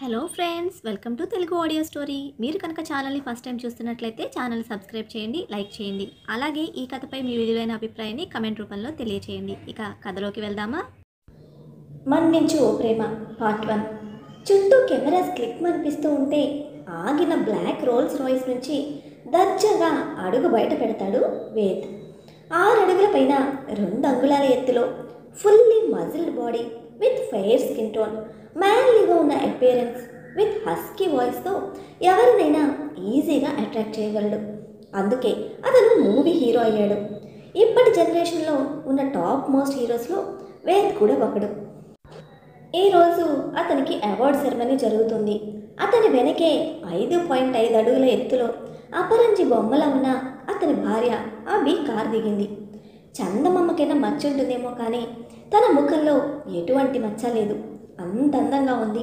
Hello friends, welcome to Telugu audio story. మీరు కనుక ఛానల్ని ఫస్ట్ టైం చూస్తున్నట్లయితే ఛానల్ సబ్స్క్రైబ్ చేయండి, లైక్ చేయండి. అలాగే ఈ కథపై మీ విలువైన అభిప్రాయాన్ని కమెంట్ రూపంలో తెలియచేయండి. ఇక కథలోకి వెళ్దామా? మన్నించు ఓ ప్రేమ పార్ట్ 1. చుట్టూ కెమెరాస్ క్లిక్ అనిపిస్తూ ఉంటే ఆగిన బ్లాక్ రోల్స్ రాయిస్ నుంచి దర్జాగా అడుగు బయట పెడతాడు వేద్. 6 అడుగుల పైన 2 అంగుళాల ఎత్తులో fully muscled body with fair skin tone, మ్యాన్లీగా ఉన్న అపియరెన్స్ విత్ హస్కీ వాయిస్తో ఎవరినైనా ఈజీగా అట్రాక్ట్ చేయగలడు. అందుకే అతను మూవీ హీరో అయ్యాడు. ఇప్పటి జనరేషన్లో ఉన్న టాప్ మోస్ట్ హీరోస్లో వేద్ కూడా ఒకడు. ఈరోజు అతనికి అవార్డ్ సెరమనీ జరుగుతుంది. అతని వెనకే 5.5 అడుగుల ఎత్తులో అపరంజి బొమ్మలా ఉన్న అతని భార్య అభి కార్ దిగింది. చందమామకైనా మచ్చ ఉంటుందేమో కానీ తన ముఖంలో ఎటువంటి మచ్చ లేదు. అంత అందంగా ఉంది.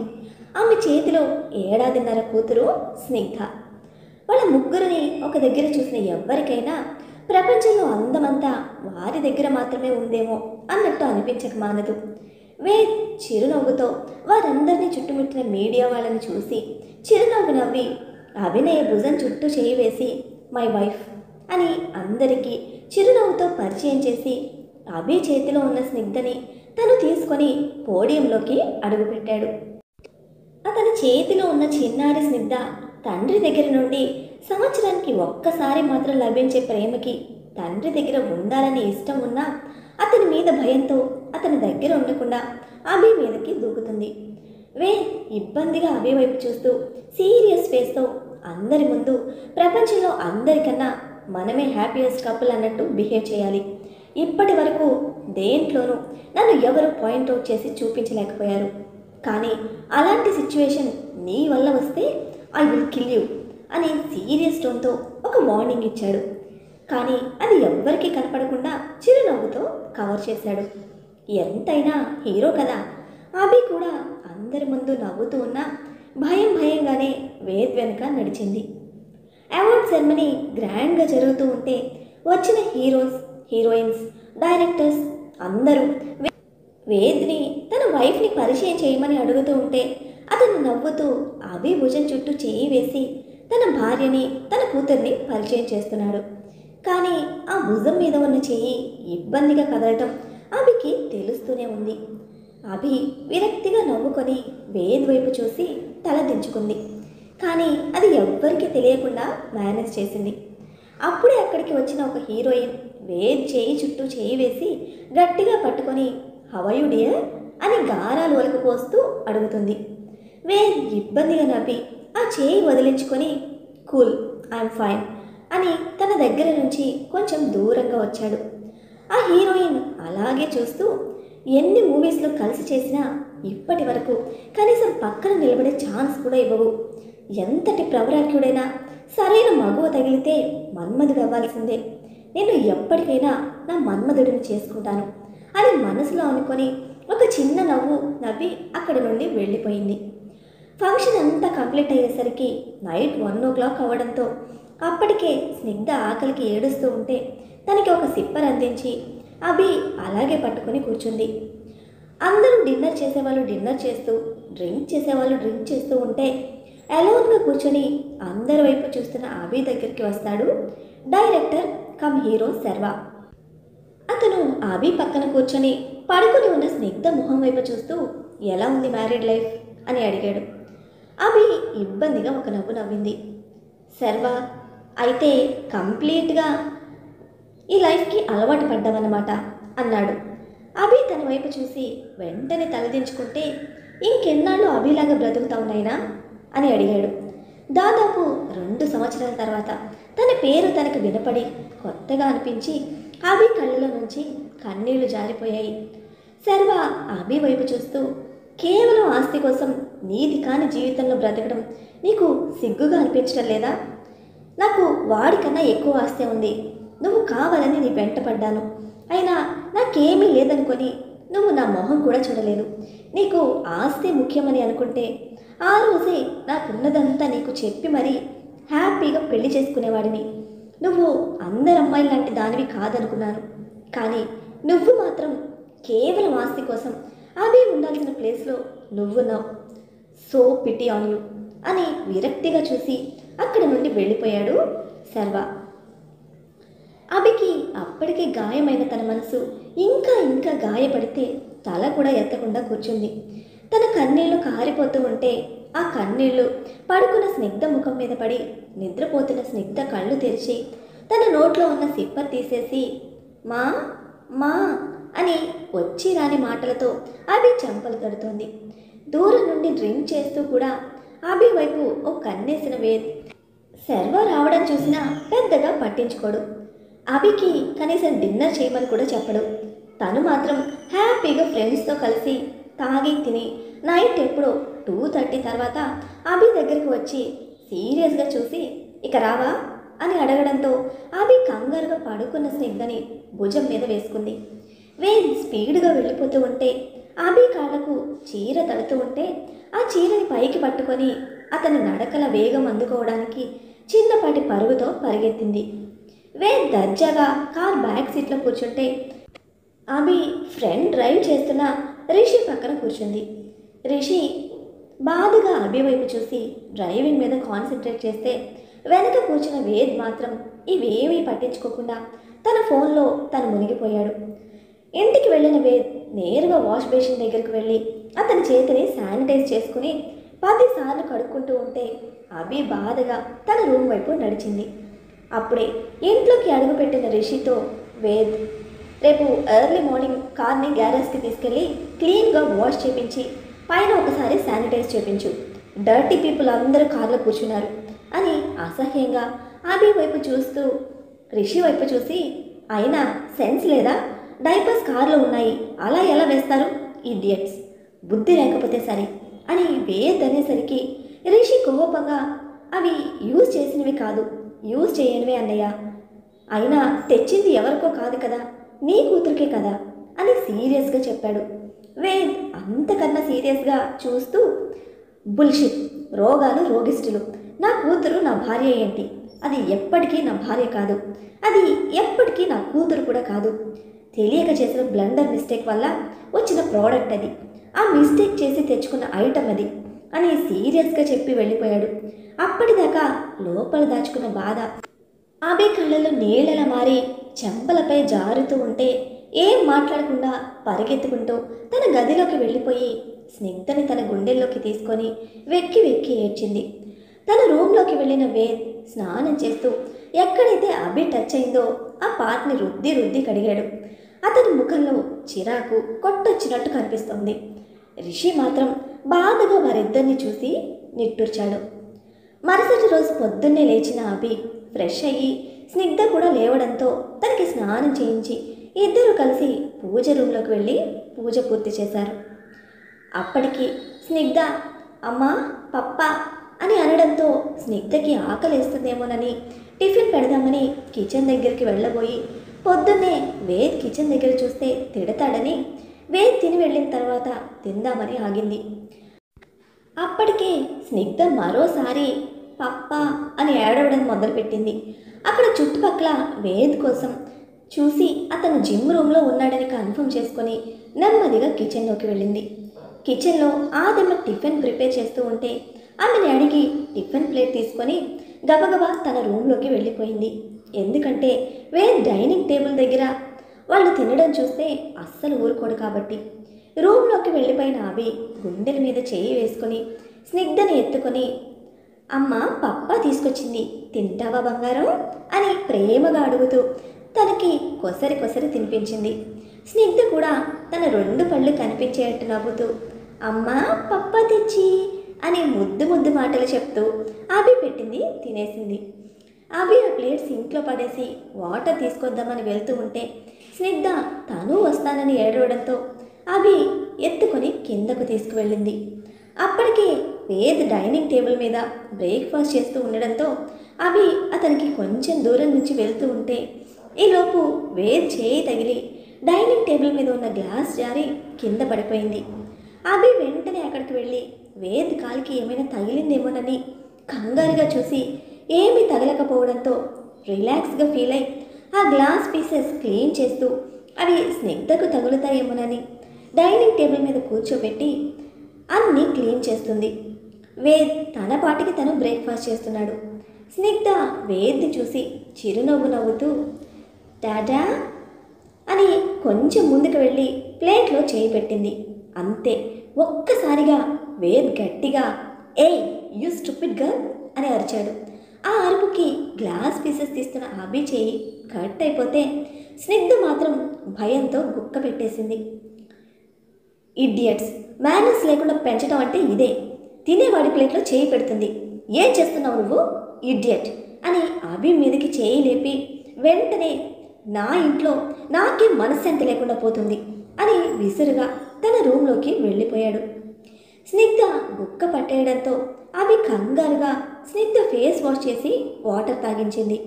ఆమె చేతిలో 1.5 ఏళ్ల కూతురు స్నిగ్ధ. వాళ్ళ ముగ్గురిని ఒక దగ్గర చూసిన ఎవ్వరికైనా ప్రపంచంలో అందమంతా వారి దగ్గర మాత్రమే ఉందేమో అన్నట్టు అనిపించక మానదు. వేద్ చిరునవ్వుతో వారందరినీ చుట్టుముట్టిన మీడియా వాళ్ళని చూసి చిరునవ్వు నవ్వి అభినయ భుజం చుట్టూ చేయి వేసి మై వైఫ్ అని అందరికీ చిరునవ్వుతో పరిచయం చేసి అభి చేతిలో ఉన్న స్నిగ్ధని తను తీసుకొని పోడియంలోకి అడుగుపెట్టాడు. అతని చేతిలో ఉన్న చిన్నారి స్నిగ్ధ తండ్రి దగ్గర నుండి సంవత్సరానికి ఒక్కసారి మాత్రం లభించే ప్రేమకి తండ్రి దగ్గర ఉండాలని ఇష్టం ఉన్నా అతని మీద భయంతో అతని దగ్గర ఉండకుండా అభి మీదకి దూకుతుంది. ఇబ్బందిగా అభి వైపు చూస్తూ సీరియస్ ఫేస్తో అందరి ముందు ప్రపంచంలో అందరికన్నా మనమే హ్యాపీయెస్ట్ కపుల్ అన్నట్టు బిహేవ్ చేయాలి. ఇప్పటి వరకు దేంట్లోనూ నన్ను ఎవరు పాయింట్అవుట్ చేసి చూపించలేకపోయారు. కానీ అలాంటి సిచ్యువేషన్ నీ వల్ల వస్తే ఐ విల్ కిల్ యూ అని సీరియస్ టోన్తో ఒక వార్నింగ్ ఇచ్చాడు. కానీ అది ఎవ్వరికీ కనపడకుండా చిరునవ్వుతో కవర్ చేశాడు. ఎంతైనా హీరో కదా. అభి కూడా అందరి ముందు నవ్వుతూ ఉన్నా భయంగానే వేద్ వెనుక నడిచింది. అవార్డ్ సెరమనీ గ్రాండ్గా జరుగుతూ ఉంటే వచ్చిన హీరోస్, హీరోయిన్స్, డైరెక్టర్స్ అందరూ వేద్ని తన వైఫ్ని పరిచయం చేయమని అడుగుతూ ఉంటే అతను నవ్వుతూ అభి భుజం చుట్టూ చేయి వేసి తన భార్యని, తన కూతుర్ని పరిచయం చేస్తున్నాడు. కానీ ఆ భుజం మీద ఉన్న చెయ్యి ఇబ్బందిగా కదలటం అభికి తెలుస్తూనే ఉంది. అభి విరక్తిగా నవ్వుకొని వేద్ వైపు చూసి తల దించుకుంది. కానీ అది ఎవ్వరికీ తెలియకుండా మేనేజ్ చేసింది. అప్పుడే అక్కడికి వచ్చిన ఒక హీరోయిన్ వేద్ చేయి చుట్టూ చేయి వేసి గట్టిగా పట్టుకొని హౌ ఆర్ యు డియర్ అని గారాలు ఒలకపోస్తూ అడుగుతుంది. వేద్ ఇబ్బందిగా నవ్వి ఆ చేయి వదిలించుకొని కూల్, ఐఎమ్ ఫైన్ అని తన దగ్గర నుంచి కొంచెం దూరంగా వచ్చాడు. ఆ హీరోయిన్ అలాగే చూస్తూ ఎన్ని మూవీస్లో కలిసి చేసినా ఇప్పటి వరకు కనీసం పక్కన నిలబడే ఛాన్స్ కూడా ఇవ్వవు. ఎంతటి ప్రవరాఖ్యుడైనా సరైన మగువ తగిలితే మన్మధుడు అవ్వాల్సిందే. నేను ఎప్పటికైనా నా మన్మధుడిని చేసుకుంటాను అని మనసులో అనుకొని ఒక చిన్న నవ్వు నవ్వి అక్కడి నుండి వెళ్ళిపోయింది. ఫంక్షన్ అంతా కంప్లీట్ అయ్యేసరికి నైట్ 1 o'clock అవ్వడంతో అప్పటికే స్నిగ్ధ ఆకలికి ఏడుస్తూ ఉంటే తనకి ఒక సిప్పర్ అందించి అభి అలాగే పట్టుకొని కూర్చుంది. అందరూ డిన్నర్ చేసేవాళ్ళు డిన్నర్ చేస్తూ, డ్రింక్ చేసేవాళ్ళు డ్రింక్ చేస్తూ ఉంటే అలోన్గా కూర్చొని అందరి వైపు చూస్తున్న అభి దగ్గరికి వస్తాడు డైరెక్టర్ కమ్ హీరో శర్వ. అతను అభి పక్కన కూర్చొని పడుకొని ఉన్న స్నిగ్ధ ముఖం వైపు చూస్తూ ఎలా ఉంది మ్యారీడ్ లైఫ్ అని అడిగాడు. అభి ఇబ్బందిగా ఒక నవ్వు నవ్వింది. శర్వ, అయితే కంప్లీట్గా ఈ లైఫ్కి అలవాటు పడ్డామన్నమాట అన్నాడు. అభి తన వైపు చూసి వెంటనే తలదించుకుంటే ఇంకెన్నాళ్ళు అభిలాగా బ్రతుకుతావు నైనా అని అడిగాడు. దాదాపు 2 సంవత్సరాల తర్వాత తన పేరు తనకు వినపడి కొత్తగా అనిపించి అభి కళ్ళలో నుంచి కన్నీళ్లు జారిపోయాయి. శర్వ అభి వైపు చూస్తూ కేవలం ఆస్తి కోసం నీది కాని జీవితంలో బ్రతకడం నీకు సిగ్గుగా అనిపించడం లేదా? నాకు వాడికన్నా ఎక్కువ ఆస్తి ఉంది. నువ్వు కావాలని నీ వెంట పడ్డాను. అయినా నాకేమీ లేదనుకొని నువ్వు నా మొహం కూడా చూడలేదు. నీకు ఆస్తి ముఖ్యమని అనుకుంటే ఆ రోజే నాకున్నదంతా నీకు చెప్పి మరీ హ్యాపీగా పెళ్లి చేసుకునేవాడిని. నువ్వు అందరి అమ్మాయిల లాంటి దానివి కాదనుకున్నాను. కానీ నువ్వు మాత్రం కేవలం ఆస్తి కోసం అవి ఉండాల్సిన ప్లేస్లో నువ్వున్నావు. సో పిటీ ఆన్ యూ అని విరక్తిగా చూసి అక్కడి నుండి వెళ్ళిపోయాడు సర్వ. అభికి అప్పటికే గాయమైన తన మనసు ఇంకా ఇంకా గాయపడితే తల కూడా ఎత్తకుండా కూర్చుంది. తన కన్నీళ్లు కారిపోతూ ఉంటే ఆ కన్నీళ్లు పడుకున్న స్నిగ్ధ ముఖం మీద పడి నిద్రపోతున్న స్నిగ్ధ కళ్ళు తెరిచి తన నోట్లో ఉన్న సిప్పర్ తీసేసి మా మా అని వచ్చి రాని మాటలతో అభి చెంపలు తడుతోంది. దూరం నుండి డ్రింక్ చేస్తూ కూడా అభి వైపు ఓ కన్నేసిన వేద్ సర్వ రావడం చూసినా పెద్దగా పట్టించుకోడు. అభికి కనీసం డిన్నర్ చేయమని కూడా చెప్పడు. తను మాత్రం హ్యాపీగా ఫ్రెండ్స్తో కలిసి తాగి తిని నైట్ ఎప్పుడో 2:30 తర్వాత అభి దగ్గరికి వచ్చి సీరియస్గా చూసి ఇక రావా అని అడగడంతో అభి కంగారుగా పడుకున్న స్నిగ్ధని భుజం మీద వేసుకుంది. వేద్ స్పీడ్గా వెళ్ళిపోతూ ఉంటే అభి కాళ్ళకు చీర తడుతూ ఉంటే ఆ చీరని పైకి పట్టుకొని అతని నడకల వేగం అందుకోవడానికి చిన్నపాటి పరుగుతో పరిగెత్తింది. వేద్ దర్జాగా కార్ బ్యాక్ సీట్లో కూర్చుంటే అభి ఫ్రెండ్ డ్రైవ్ చేస్తున్న రిషి పక్కన కూర్చుంది. రిషి బాధగా అభి వైపు చూసి డ్రైవింగ్ మీద కాన్సన్ట్రేట్ చేస్తే వెనక కూర్చున్న వేద్ మాత్రం ఇవేమీ పట్టించుకోకుండా తన ఫోన్లో తను మునిగిపోయాడు. ఇంటికి వెళ్ళిన వేద్ నేరుగా వాష్ బేసిన్ దగ్గరికి వెళ్ళి అతని చేతిని శానిటైజ్ చేసుకుని 10 సార్లు కడుక్కుంటూ ఉంటే అభి బాధగా తన రూమ్ వైపు నడిచింది. అప్పుడే ఇంట్లోకి అడుగుపెట్టిన రిషితో వేద్ రేపు ఎర్లీ మార్నింగ్ కార్ని గ్యారేజ్కి తీసుకెళ్ళి క్లీన్గా వాష్ చేపించి పైన ఒకసారి శానిటైజ్ చేపించు, డర్టీ పీపుల్ అందరూ కార్లో కూర్చున్నారు అని అసహ్యంగా అభి వైపు చూస్తూ రిషి వైపు చూసి అయినా సెన్స్ లేదా, డైపర్స్ కార్లో ఉన్నాయి, అలా ఎలా వేస్తారు ఇడియట్స్, బుద్ధి లేకపోతే సరే అని వేద్ అనేసరికి రిషి కోపంగా అవి యూజ్ చేసినవి కాదు, యూజ్ చేయనివే అన్నయ్య, అయినా తెచ్చింది ఎవరికో కాదు కదా, నీ కూతురికే కదా అని సీరియస్గా చెప్పాడు. వేద్ అంతకన్నా సీరియస్గా చూస్తూ బుల్షిట్, రోగాలు రోగిష్టులు, నా కూతురు నా భార్య ఏంటి, అది ఎప్పటికీ నా భార్య కాదు, అది ఎప్పటికీ నా కూతురు కూడా కాదు, తెలియక చేసిన బ్లండర్ మిస్టేక్ వల్ల వచ్చిన ప్రోడక్ట్ అది, ఆ మిస్టేక్ చేసి తెచ్చుకున్న ఐటమ్ అది అని సీరియస్గా చెప్పి వెళ్ళిపోయాడు. అప్పటిదాకా లోపల దాచుకున్న బాధ అభి కళ్ళలో నీళ్ళలా మారి చెంపలపై జారుతూ ఉంటే ఏం మాట్లాడకుండా పరిగెత్తుకుంటూ తన గదిలోకి వెళ్ళిపోయి స్నిగ్ధని తన గుండెల్లోకి తీసుకొని వెక్కి వెక్కి ఏడ్చింది. తన రూమ్లోకి వెళ్ళిన వేద్ స్నానం చేస్తూ ఎక్కడైతే అభి టచ్ అయిందో ఆ పార్ట్ని రుద్ది రుద్ది కడిగాడు. అతని ముఖంలో చిరాకు కొట్టొచ్చినట్టు కనిపిస్తోంది. రిషి మాత్రం బాధగా వారిద్దరిని చూసి నిట్టూర్చాడు. మరుసటి రోజు పొద్దున్నే లేచిన అభి ఫ్రెష్ అయ్యి స్నిగ్ధ కూడా లేవడంతో తనకి స్నానం చేయించి ఇద్దరూ కలిసి పూజ రూమ్లోకి వెళ్ళి పూజ పూర్తి చేశారు. అప్పటికి స్నిగ్ధ అమ్మా పప్ప అని అనడంతో స్నిగ్ధకి ఆకలేస్తుందేమోనని టిఫిన్ పెడదామని కిచెన్ దగ్గరికి వెళ్ళబోయి పొద్దున్నే వేద్ కిచెన్ దగ్గర చూస్తే తిడతాడని వేద్ తిని వెళ్ళిన తర్వాత తిందామని ఆగింది. అప్పటికే స్నిగ్ధ మరోసారి పప్ప అని ఏడవడం మొదలుపెట్టింది. అక్కడ చుట్టుపక్కల వేద్ కోసం చూసి అతను జిమ్ రూమ్లో ఉన్నాడని కన్ఫర్మ్ చేసుకొని నెమ్మదిగా కిచెన్లోకి వెళ్ళింది. కిచెన్లో ఆదమ్మ టిఫిన్ ప్రిపేర్ చేస్తూ ఉంటే ఆమెని అడిగి టిఫిన్ ప్లేట్ తీసుకొని గబగబా తన రూమ్లోకి వెళ్ళిపోయింది. ఎందుకంటే వేద్ డైనింగ్ టేబుల్ దగ్గర వాళ్ళు తినడం చూస్తే అస్సలు ఊరుకోడు కాబట్టి. రూమ్లోకి వెళ్ళిపోయిన అభి గుండెల మీద చేయి వేసుకొని స్నిగ్ధని ఎత్తుకొని అమ్మ పప్ప తీసుకొచ్చింది, తింటావా బంగారం అని ప్రేమగా అడుగుతూ తనకి కొసరి కొసరి తినిపించింది. స్నిగ్ధ కూడా తన 2 పళ్ళు కనిపించేట్టు నవ్వుతూ అమ్మా పప్ప తెచ్చి అని ముద్దు ముద్దు మాటలు చెప్తూ అభి పెట్టింది తినేసింది. అభి ఆ ప్లేట్ సింక్లో పడేసి వాటర్ తీసుకొద్దామని వెళ్తూ ఉంటే స్నిగ్ధ తను వస్తానని ఏడవడంతో అభి ఎత్తుకొని కిందకు తీసుకువెళ్ళింది. అప్పటికే వేద్ డైనింగ్ టేబుల్ మీద బ్రేక్ఫాస్ట్ చేస్తూ ఉండడంతో అభి అతనికి కొంచెం దూరం నుంచి వెళ్తూ ఉంటే ఈలోపు వేద్ చేయి తగిలి డైనింగ్ టేబుల్ మీద ఉన్న గ్లాస్ జారి కింద పడిపోయింది. అభి వెంటనే అక్కడికి వెళ్ళి వేద్ కాలికి ఏమైనా తగిలిందేమోనని కంగారుగా చూసి ఏమీ తగలకపోవడంతో రిలాక్స్గా ఫీల్ అయి ఆ గ్లాస్ పీసెస్ క్లీన్ చేస్తూ అవి స్నిగ్ధకు తగులుతాయేమోనని డైనింగ్ టేబుల్ మీద కూర్చోబెట్టి అన్నీ క్లీన్ చేస్తుంది. వేద్ తన పాటికి తను బ్రేక్ఫాస్ట్ చేస్తున్నాడు. స్నిగ్ధ వేద్ని చూసి చిరునవ్వు నవ్వుతూ డాడా అని కొంచెం ముందుకు వెళ్ళి ప్లేట్లో చేయి పెట్టింది. అంతే, ఒక్కసారిగా వేద్ గట్టిగా ఏయ్ యూ స్టూపిడ్ గర్ల్ అని అరిచాడు. ఆ అరుపుకి గ్లాస్ పీసెస్ తీస్తున్న అభి చేయి కట్ అయిపోతే స్నిగ్ధ మాత్రం భయంతో గుక్క పెట్టేసింది. ఇడియట్స్, మేనర్స్ లేకుండా పెంచడం అంటే ఇదే. తినేవాడి ప్లేట్లో చేయి పెడుతుంది. ఏం చేస్తున్నావు నువ్వు ఇడియట్ అని అభి మీదకి చేయి లేపి వెంటనే నా ఇంట్లో నాకే మనశ్శాంతి లేకుండా పోతుంది అని విసురుగా తన రూమ్లోకి వెళ్ళిపోయాడు. స్నిగ్ధ గుక్క పట్టేయడంతో అభి కంగారుగా స్నిగ్ధ ఫేస్ వాష్ చేసి వాటర్ తాగించింది.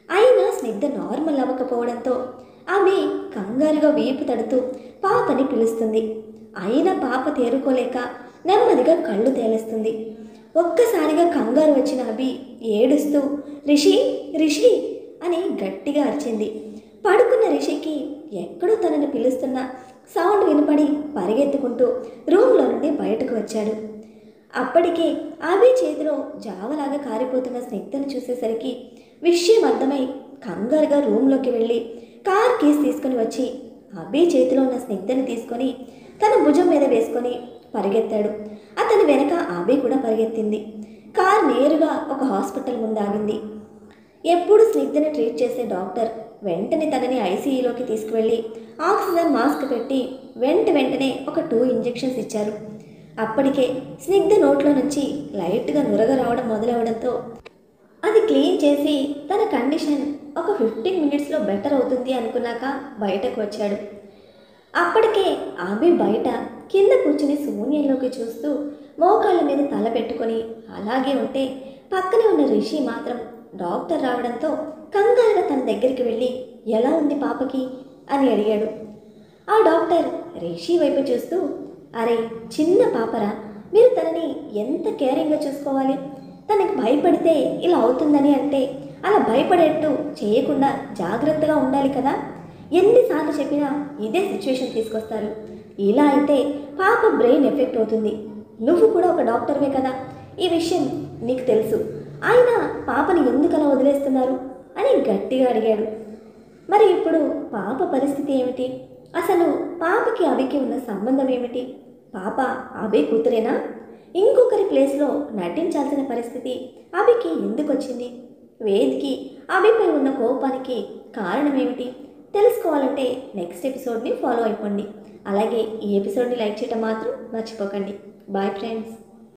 అయినా స్నిగ్ధ నార్మల్ అవ్వకపోవడంతో అభి కంగారుగా వీపు తడుతూ పాపని పిలుస్తుంది. అయినా పాప తేరుకోలేక నెమ్మదిగా కళ్ళు తేలేస్తుంది. ఒక్కసారిగా కంగారు వచ్చిన అభి ఏడుస్తూ రిషి రిషి అని గట్టిగా అరిచింది. పడుకున్న రిషికి ఎక్కడో తనని పిలుస్తున్న సౌండ్ వినపడి పరిగెత్తుకుంటూ రూమ్లో నుండి బయటకు వచ్చాడు. అప్పటికే అభి చేతిలో జావలాగా కారిపోతున్న స్నిగ్ధను చూసేసరికి విషయం అర్థమై కంగారుగా రూమ్లోకి వెళ్ళి కార్ కీస్ తీసుకుని వచ్చి అభి చేతిలో ఉన్న స్నిగ్ధని తీసుకొని తన భుజం మీద వేసుకొని పరిగెత్తాడు. అతని వెనక అభి కూడా పరిగెత్తింది. కార్ నేరుగా ఒక హాస్పిటల్ ముందు ఆగింది. ఎప్పుడు స్నిగ్ధని ట్రీట్ చేసే డాక్టర్ వెంటనే తనని ఐసీయూలోకి తీసుకువెళ్ళి ఆక్సిజన్ మాస్క్ పెట్టి వెంటనే ఒక 2 ఇంజెక్షన్స్ ఇచ్చారు. అప్పటికే స్నిగ్ధ నోట్లో నుంచి లైట్గా నురగ రావడం మొదలవడంతో అది క్లీన్ చేసి తన కండిషన్ ఒక 15 మినిట్స్లో బెటర్ అవుతుంది అనుకున్నాక బయటకు వచ్చాడు. అప్పటికే అభి బయట కింద కూర్చుని శూన్యంలోకి చూస్తూ మోకాళ్ళ మీద తల పెట్టుకొని అలాగే ఉంటే పక్కనే ఉన్న రిషి మాత్రం డాక్టర్ రావడంతో కంగారుగా తన దగ్గరికి వెళ్ళి ఎలా ఉంది పాపకి అని అడిగాడు. ఆ డాక్టర్ రిషి వైపు చూస్తూ అరే చిన్న పాపరా, మీరు తనని ఎంత కేరింగ్గా చూసుకోవాలి. తనకి భయపడితే ఇలా అవుతుందని అంటే అలా భయపడేట్టు చేయకుండా జాగ్రత్తగా ఉండాలి కదా. ఎన్నిసార్లు చెప్పినా ఇదే సిచ్యువేషన్ తీసుకొస్తారు. ఇలా అయితే పాప బ్రెయిన్ ఎఫెక్ట్ అవుతుంది. నువ్వు కూడా ఒక డాక్టర్వే కదా, ఈ విషయం నీకు తెలుసు. అయినా పాపని ఎందుకు అలా వదిలేస్తున్నారు అని గట్టిగా అడిగాడు. మరి ఇప్పుడు పాప పరిస్థితి ఏమిటి? అసలు పాపకి అభికి ఉన్న సంబంధం ఏమిటి? పాప అభి కూతురేనా? ఇంకొకరి ప్లేస్లో నటించాల్సిన పరిస్థితి అభికి ఎందుకు వచ్చింది? వేద్కి అభిపై ఉన్న కోపానికి కారణం ఏమిటి? తెలుసుకోవాలంటే నెక్స్ట్ ఎపిసోడ్ని ఫాలో అయిపోండి. అలాగే ఈ ఎపిసోడ్ని లైక్ చేయడం మాత్రం మర్చిపోకండి. Bye friends.